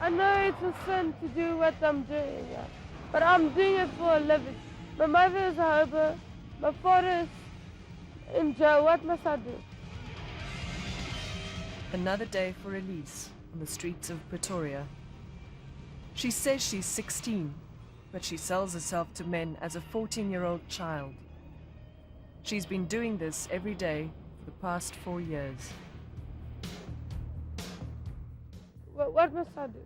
I know it's a sin to do what I'm doing, but I'm doing it for a living. My mother is a hobo, my father is in jail. What must I do? Another day for Elize on the streets of Pretoria. She says she's 16, but she sells herself to men as a 14-year-old child. She's been doing this every day for the past 4 years. What must I do?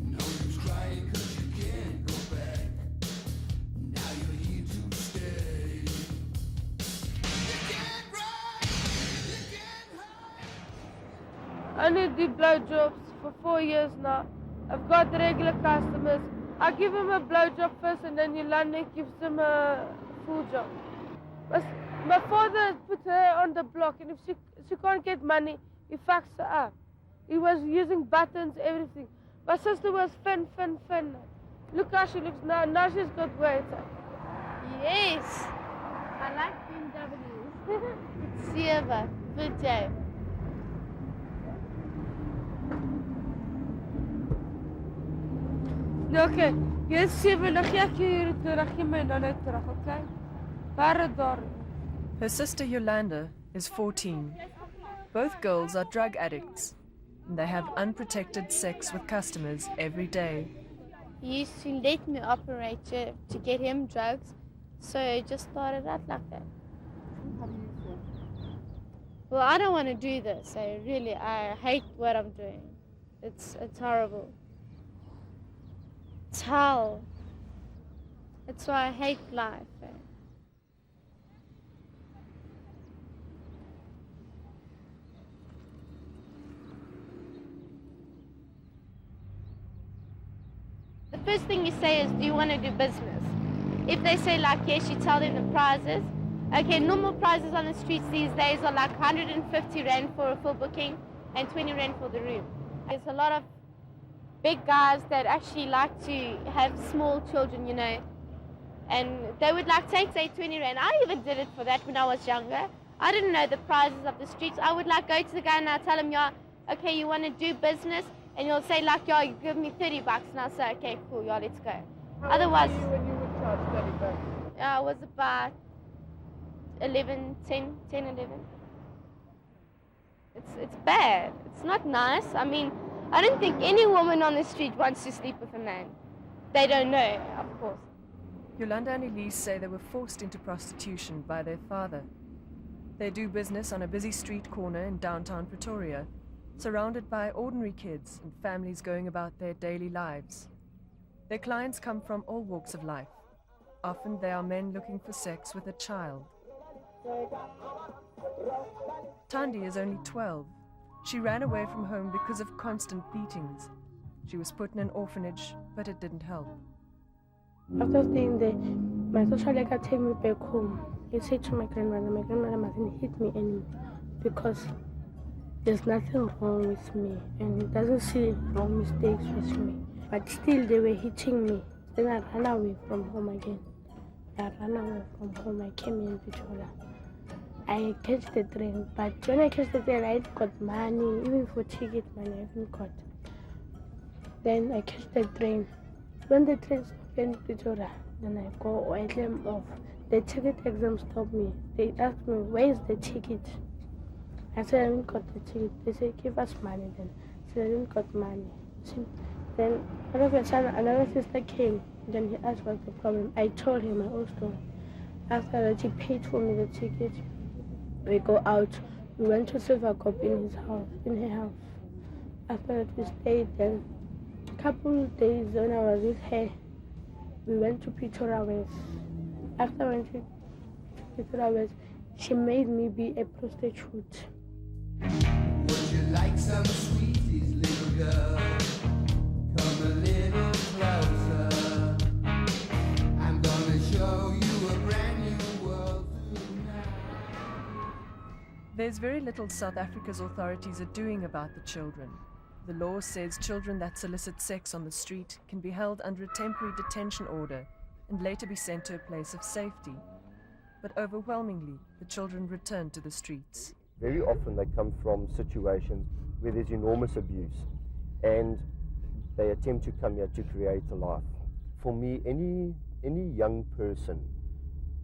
No use crying 'cause you can't go back. Now you're here to stay. You can't run, you can't hide. I only do blowjobs for 4 years now. I've got the regular customers. I give him a blowjob first and then Yolanda gives him a full job. My father put her on the block, and if she can't get money, he fucks her up. He was using buttons, everything. My sister was thin. Look how she looks now. Now she's got weight. Yes, I like BMWs. It's Sieva, good day. Okay, yes, 7, dan gee ek jou hier toe, dan gee my nou net terug, okay? Bare daar. Her sister Yolanda is 14. Both girls are drug addicts, and they have unprotected sex with customers every day. He used to let me operate to get him drugs, so it just started out like that. Well, I don't want to do this. I hate what I'm doing. It's horrible. It's hell. That's why I hate life. The first thing you say is, do you want to do business? If they say like yes, you tell them the prizes. Okay, normal prizes on the streets these days are like 150 Rand for a full booking and 20 Rand for the room. There's a lot of big guys that actually like to have small children, you know, and they would like take, say, 20 Rand. I even did it for that when I was younger. I didn't know the prizes of the streets. I would like go to the guy and I'll tell him, yeah, okay, you want to do business? And you'll say like, yeah, you give me 30 bucks. And I'll say, okay, cool, yeah, let's go. How Otherwise, old were you when you would charge 30 bucks? I was about 11. It's bad. It's not nice. I mean, I don't think any woman on the street wants to sleep with a man. They don't know, of course. Yolanda and Elize say they were forced into prostitution by their father. They do business on a busy street corner in downtown Pretoria, surrounded by ordinary kids and families going about their daily lives. Their clients come from all walks of life. Often they are men looking for sex with a child. Tandi is only 12. She ran away from home because of constant beatings. She was put in an orphanage, but it didn't help. After staying there, my social worker take me back home. He said to my grandmother mustn't hit me anymore because there's nothing wrong with me and he doesn't see wrong mistakes with me. But still they were hitting me. Then I ran away from home again. I came in Pretoria. I catch the train, but when I catch the train, I got money, even for ticket money I haven't got. Then I catch the train. When the train stopped in Pretoria, then I go, I climb off. The ticket exam stopped me. They asked me, where is the ticket? I said, I haven't got the ticket. They said, give us money then. I said, I haven't got money. Then all of a sudden, another sister came. Then he asked what's the problem. I told him my whole story. After that, he paid for me the ticket. We go out. We went to Silver Cup in her house. After that, we stayed there. A couple of days when I was with her, we went to Pretoria West. After we went to Pretoria West, she made me be a prostitute. Would you like some sweeties, little girl? Come a little closer. I'm gonna show you a brand new world tonight. There's very little South Africa's authorities are doing about the children. The law says children that solicit sex on the street can be held under a temporary detention order and later be sent to a place of safety. But overwhelmingly, the children return to the streets. Very often they come from situations where there's enormous abuse, and they attempt to come here to create a life. For me, any young person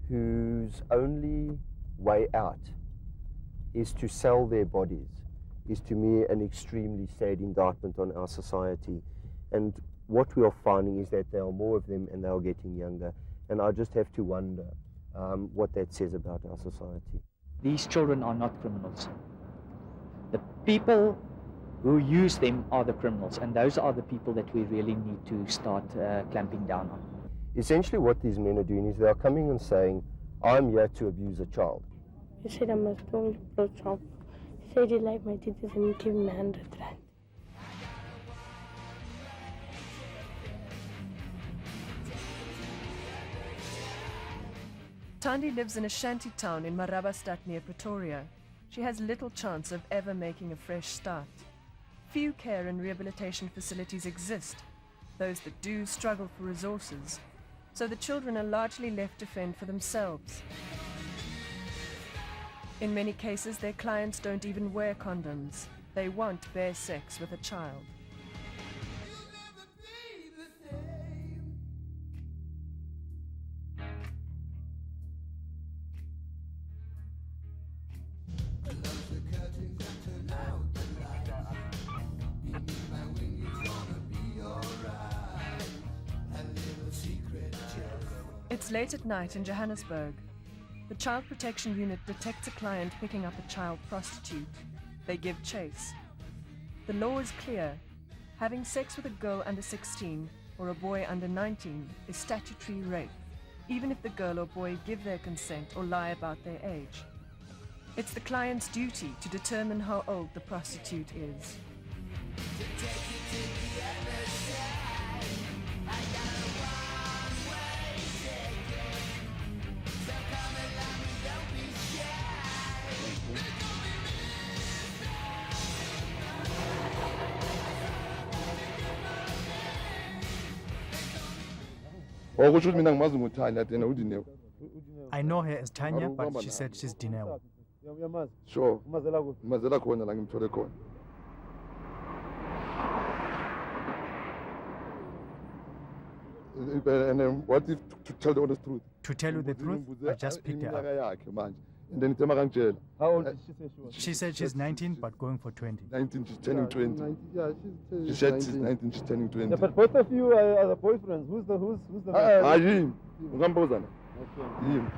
whose only way out is to sell their bodies is to me an extremely sad indictment on our society. And what we are finding is that there are more of them and they are getting younger. And I just have to wonder what that says about our society. These children are not criminals. The people who use them are the criminals, and those are the people that we really need to start clamping down on. Essentially what these men are doing is they are coming and saying, I'm here to abuse a child. He said I must only approach him. He said he liked my teachers and he gave me 100 rand. Tandi lives in a shanty town in Marabastad near Pretoria. She has little chance of ever making a fresh start. Few care and rehabilitation facilities exist. Those that do struggle for resources. So the children are largely left to fend for themselves. In many cases, their clients don't even wear condoms. They want bare sex with a child. It's late at night in Johannesburg. The Child Protection Unit detects a client picking up a child prostitute. They give chase. The law is clear. Having sex with a girl under 16 or a boy under 19 is statutory rape, even if the girl or boy give their consent or lie about their age. It's the client's duty to determine how old the prostitute is. I know her as Tanya, but she said she's Dineo. Sure. Mazela khona la ngimthole khona. And then what if to tell the honest truth? To tell you the truth, I just picked her up. And then How old did she say she was? She said she's 19, but going for 20. 19, she's turning 20. She said she's 19, she's turning 20. Yeah, but both of you are the boyfriends. Who's the him. Him.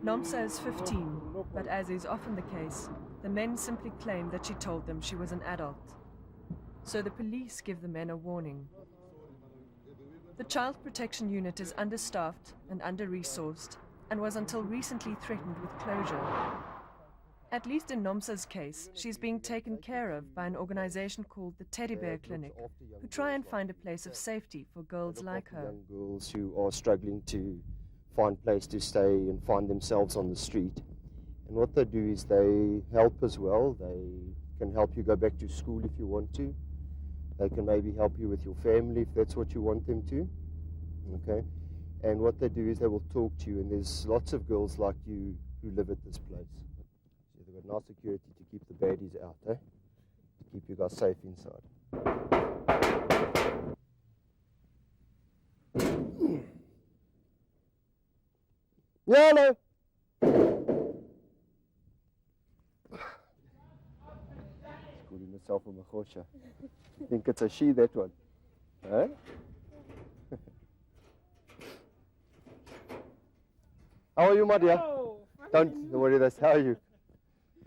Nomsa is 15, but as is often the case, the men simply claim that she told them she was an adult. So the police give the men a warning. The Child Protection Unit is understaffed and under-resourced, and was until recently threatened with closure. At least in Nomsa's case, she's being taken care of by an organization called the Teddybear Clinic, who try and find a place of safety for girls like her. Young girls who are struggling to find a place to stay and find themselves on the street. And what they do is they help as well. They can help you go back to school if you want to. They can maybe help you with your family if that's what you want them to. Okay? And what they do is they will talk to you, and there's lots of girls like you who live at this place. So they've got enough security to keep the baddies out, to keep you guys safe inside. Yellow! Schooling myself on Makhosha. I think it's a she, that one. Huh? How are you, my dear? Don't worry, that's how are you?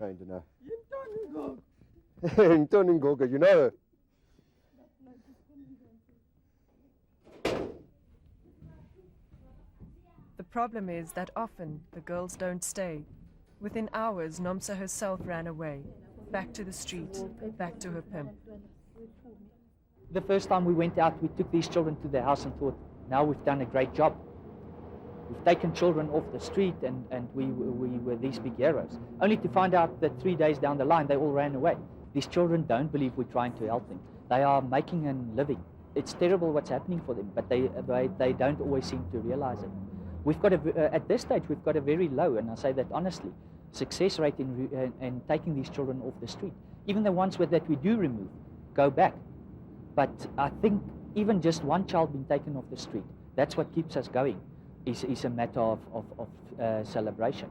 I don't know. Intoning Goga, you know her. The problem is that often the girls don't stay. Within hours, Nomsa herself ran away, back to the street, back to her pimp. The first time we went out, we took these children to their house and thought, now we've done a great job. We've taken children off the street and we were these big heroes. Only to find out that 3 days down the line, they all ran away. These children don't believe we're trying to help them. They are making a living. It's terrible what's happening for them, but they don't always seem to realize it. We've got at this stage, we've got a very low, and I say that honestly, success rate in taking these children off the street. Even the ones that we do remove go back. But I think even just one child being taken off the street, that's what keeps us going, is a matter of celebration.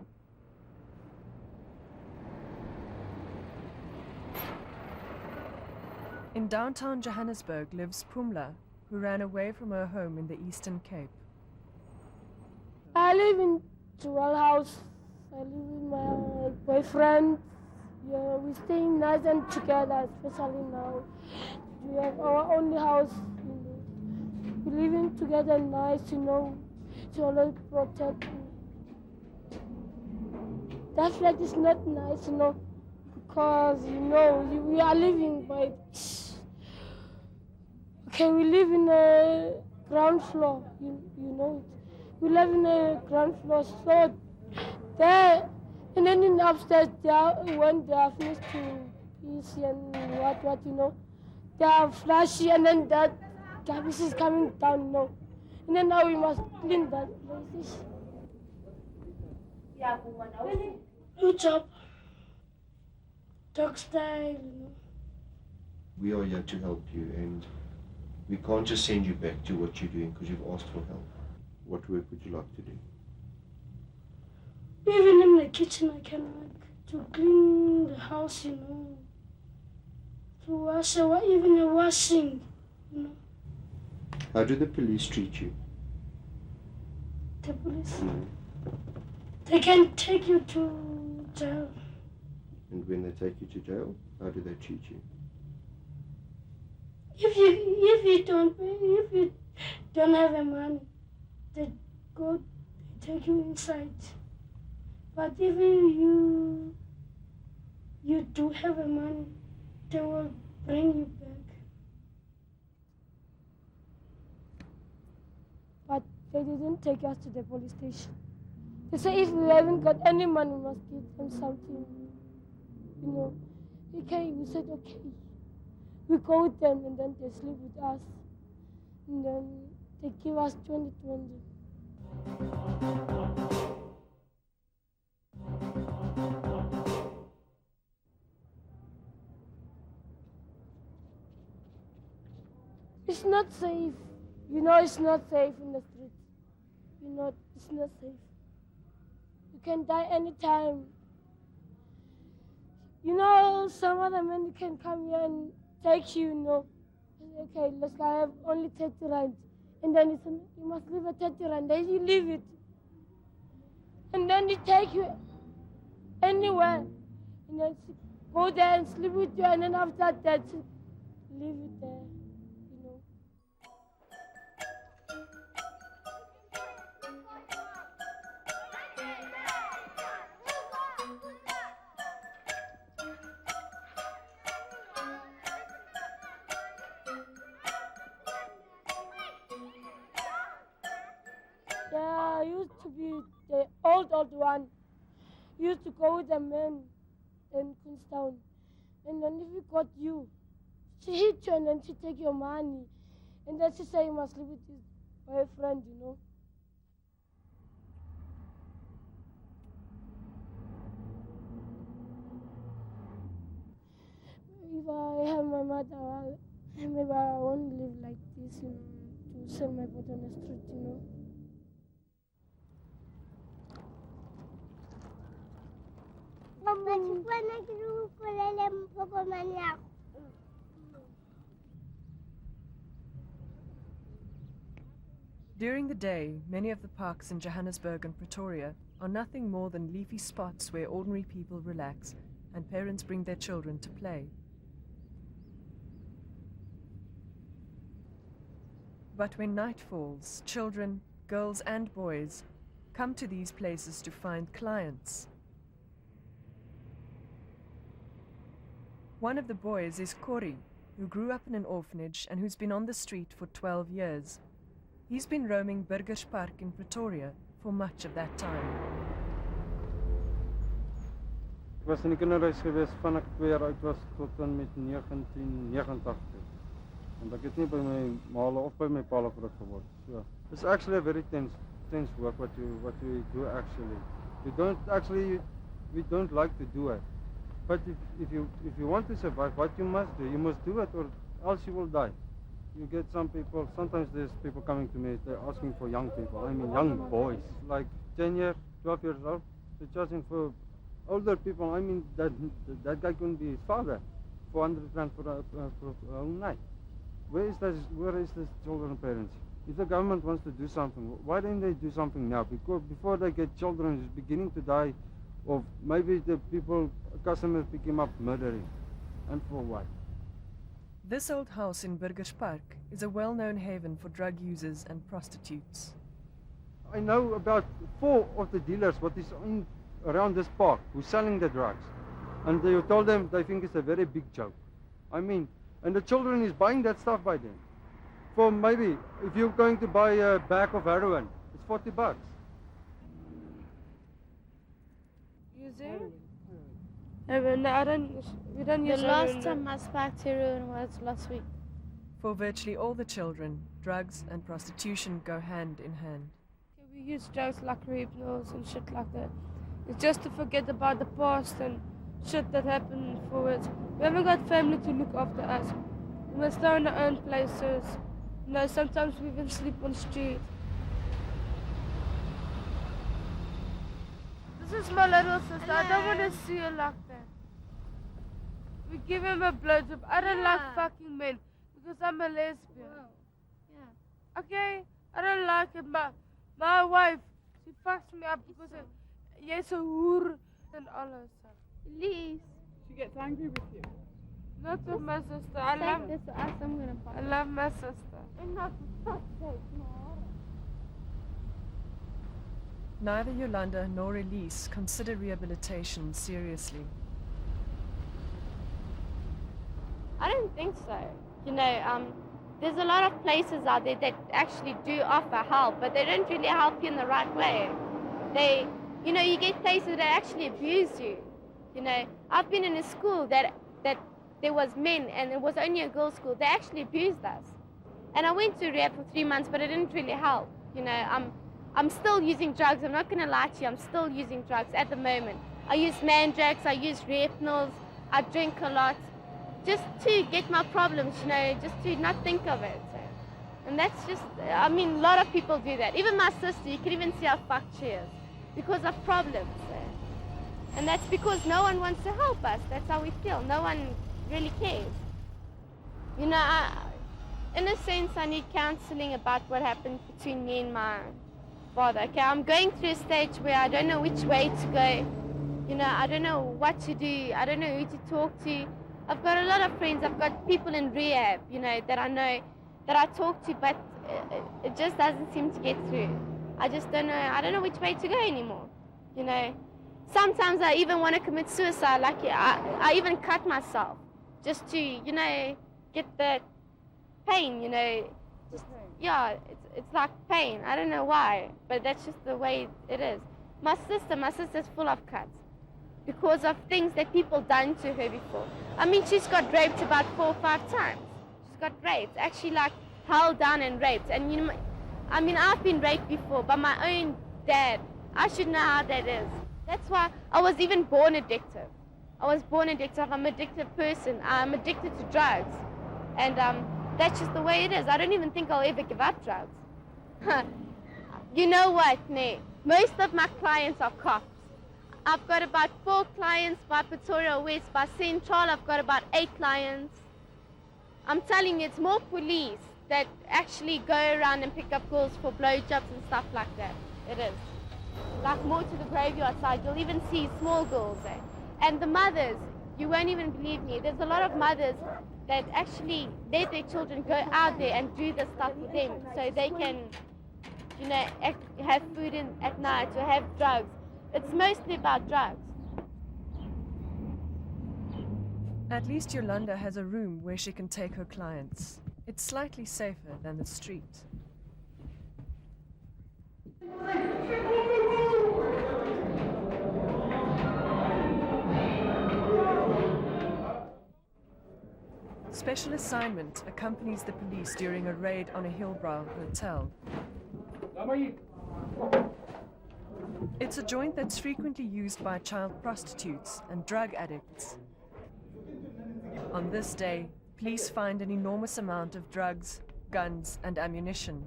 In downtown Johannesburg lives Pumla, who ran away from her home in the Eastern Cape. I live in Jewel House. I live with my boyfriend. Yeah, we're staying nice and together, especially now. We have our own house. We're living together nice, to always protect me. That flat is not nice, because, we are living by... Okay, we live in a ground floor, you know it. We live in a ground floor, so there, and then in upstairs, when they are finished to piss and what, they are flashy, and then that garbage is coming down, And then now we must clean that place. Good job. Dog style, We are here to help you, and we can't just send you back to what you're doing because you've asked for help. What work would you like to do? Even in the kitchen, I can to clean the house, to wash, even the washing, How do the police treat you? The police? They can take you to jail. And when they take you to jail, how do they treat you? If you don't have the money, they take you inside. But if you do have the money, they will bring you back. But they didn't take us to the police station. They say if we haven't got any money, we must give them something. Okay, we said okay. We go with them, and then they sleep with us. And then they give us 2020. It's not safe. It's not safe in the street. It's not safe. You can die anytime. Some other men can come here and take you, Okay, let's go, I have only 30 rand. And then you must leave a 30 rand. Then you leave it. And then they take you anywhere. And then go there and sleep with you. And then after that, leave it there, There used to be the old one. Used to go with the men in Queenstown. And then if we got you, she hit you and then she take your money. And then she say you must live with his boyfriend, If I have my mother, maybe I won't live like this, to sell my body on the street, During the day, many of the parks in Johannesburg and Pretoria are nothing more than leafy spots where ordinary people relax and parents bring their children to play. But when night falls, children, girls and boys, come to these places to find clients. One of the boys is Corrie, who grew up in an orphanage and who's been on the street for 12 years. He's been roaming Burgers Park in Pretoria for much of that time. Ek was in die kinderhuis gewees van ek 2 jaar oud was tot dan met 1989. En ek het nie by my maale of by my paal groot geword. So, it's actually a very tense work what you do actually. You don't actually we don't like to do it. But if you want to survive, what you must do it, or else you will die. You get some people, sometimes there's people coming to me, they're asking for young people, I mean young boys, like 10 years, 12 years old, they're charging for older people. I mean, that guy couldn't be his father, 400 rand for a whole night. Where is this children and parents? If the government wants to do something, why don't they do something now? Because before they get children who's beginning to die, or maybe the people, customers pick him up murdering, and for what? This old house in Burgers Park is a well-known haven for drug users and prostitutes. I know about 4 of the dealers what is around this park who's selling the drugs. And you told them they think it's a very big joke. I mean, and the children is buying that stuff by them. For maybe, if you're going to buy a bag of heroin, it's 40 bucks. Using? Heroin? No, we don't use The last heroin. time I spiked heroin was last week. For virtually all the children, drugs and prostitution go hand in hand. We use drugs like hypnos and shit like that. It's just to forget about the past and shit that happened forwards. We haven't got family to look after us. We must stay in our own places. You know, sometimes we even sleep on the street. This is my little sister. I don't want to see her like that. We give him a blowjob. I don't like fucking men because I'm a lesbian. Yeah. Okay? I don't like it. My wife, she fucks me up because jy's 'n hoer and alles. Elise. She gets angry with you. Not with my sister. I love this to us. I'm gonna fight. I love my sister. Enough for fuck's sake, no. Neither Yolanda nor Elize consider rehabilitation seriously. I don't think so. You know, there's a lot of places out there that actually do offer help, but they don't really help you in the right way. You know, you get places that actually abuse you. You know, I've been in a school that there was men and it was only a girls' school. They actually abused us. And I went to rehab for 3 months, but it didn't really help. You know, I'm still using drugs. I'm not going to lie to you. I'm still using drugs at the moment. I use Mandrax, I use Repnils, I drink a lot. Just to get my problems, you know, just to not think of it. So. And that's just, I mean, a lot of people do that. Even my sister, you can even see how fucked she is because of problems. So. And that's because no one wants to help us. That's how we feel. No one really cares. You know, in a sense, I need counseling about what happened between me and my father. Okay, I'm going through a stage where I don't know which way to go. You know, I don't know what to do. I don't know who to talk to. I've got a lot of friends. I've got people in rehab, you know, that I know, that I talk to, but it just doesn't seem to get through. I just don't know. I don't know which way to go anymore, you know. Sometimes I even want to commit suicide. Like I even cut myself just to, you know, get the pain, you know. Just, yeah, it's like pain. I don't know why, but that's just the way it is. My sister's full of cuts because of things that people done to her before. I mean, she's got raped about 4 or 5 times. She's got raped, actually like held down and raped. And you know, I mean, I've been raped before by my own dad. I should know how that is. That's why I was even born addictive. I was born addictive. I'm an addictive person. I'm addicted to drugs. And that's just the way it is. I don't even think I'll ever give up drugs. You know what, nee? Most of my clients are cops. I've got about 4 clients by Pretoria West. By Central, I've got about 8 clients. I'm telling you, it's more police that actually go around and pick up girls for blowjobs and stuff like that. It is. Like more to the graveyard side, you'll even see small girls there. And the mothers, you won't even believe me, there's a lot of mothers that actually let their children go out there and do this stuff with them so they can, you know, have food at night or have drugs. It's mostly about drugs. At least Yolanda has a room where she can take her clients. It's slightly safer than the street. Special Assignment accompanies the police during a raid on a Hillbrow hotel. It's a joint that's frequently used by child prostitutes and drug addicts. On this day, police find an enormous amount of drugs, guns, and ammunition.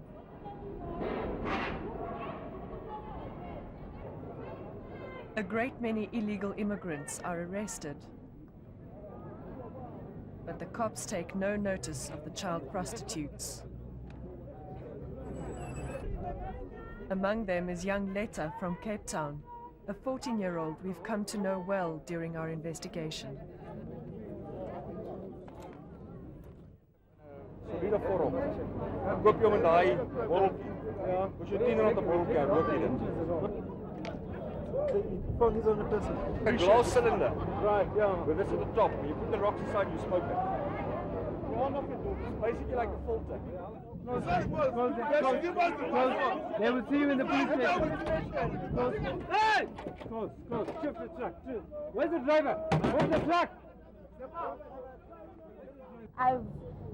A great many illegal immigrants are arrested. But the cops take no notice of the child prostitutes. Among them is young Letta from Cape Town, a 14-year-old we've come to know well during our investigation. Read a vorm. Koop jy hom in daai botteltjie? Ja. As jy 10 rand 'n botteltjie het, koop jy dit. Phone is on the person. A glass cylinder. Right, yeah. With this at the top. You put the rocks inside and you smoke it. It's basically like a filter. They will see you in the police station. Hey! Close. Shift the truck. Where's the driver? Where's the truck?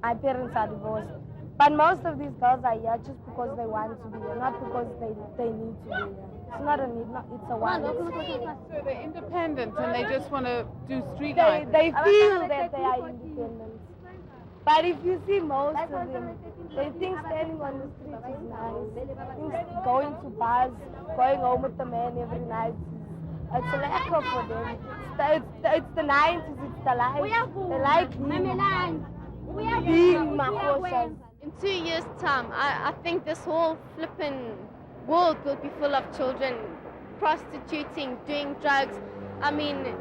My parents are divorced. But most of these girls are here just because they want to be here, not because they need to be here. It's not a need, it's a want. So they're independent and they just want to do street life. They feel that they are independent. But if you see most of them, they think standing on the street is nice. They think going to bars, going home with the man every night, it's a lack for them. It's the 90s, it's the life. They like being mahoshas. In 2 years' time, I think this whole flippin' world will be full of children prostituting, doing drugs. I mean,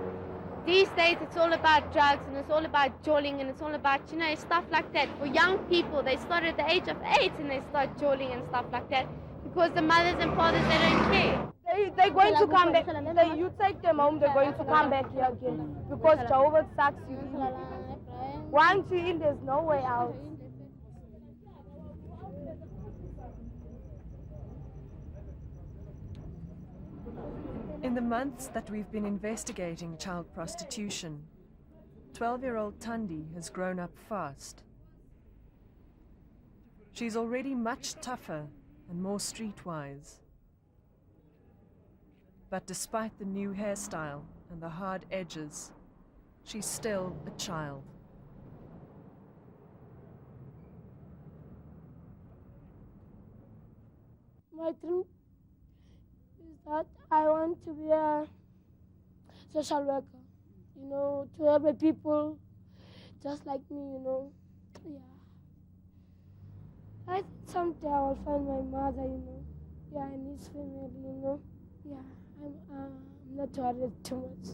these days it's all about drugs and it's all about jawling and it's all about, stuff like that. For young people, they start at the age of 8 and they start jawling and stuff like that because the mothers and fathers, they don't care. They're going to come back. You take them home, they're going to come back here again because Jehovah sucks you in. Once you're in, there's no way out. In the months that we've been investigating child prostitution, 12-year-old Thandi has grown up fast. She's already much tougher and more streetwise. But despite the new hairstyle and the hard edges, she's still a child. My dream is that I want to be a social worker, to help people just like me, Yeah. I think someday I will find my mother, and his family, Yeah, I'm not worried too much,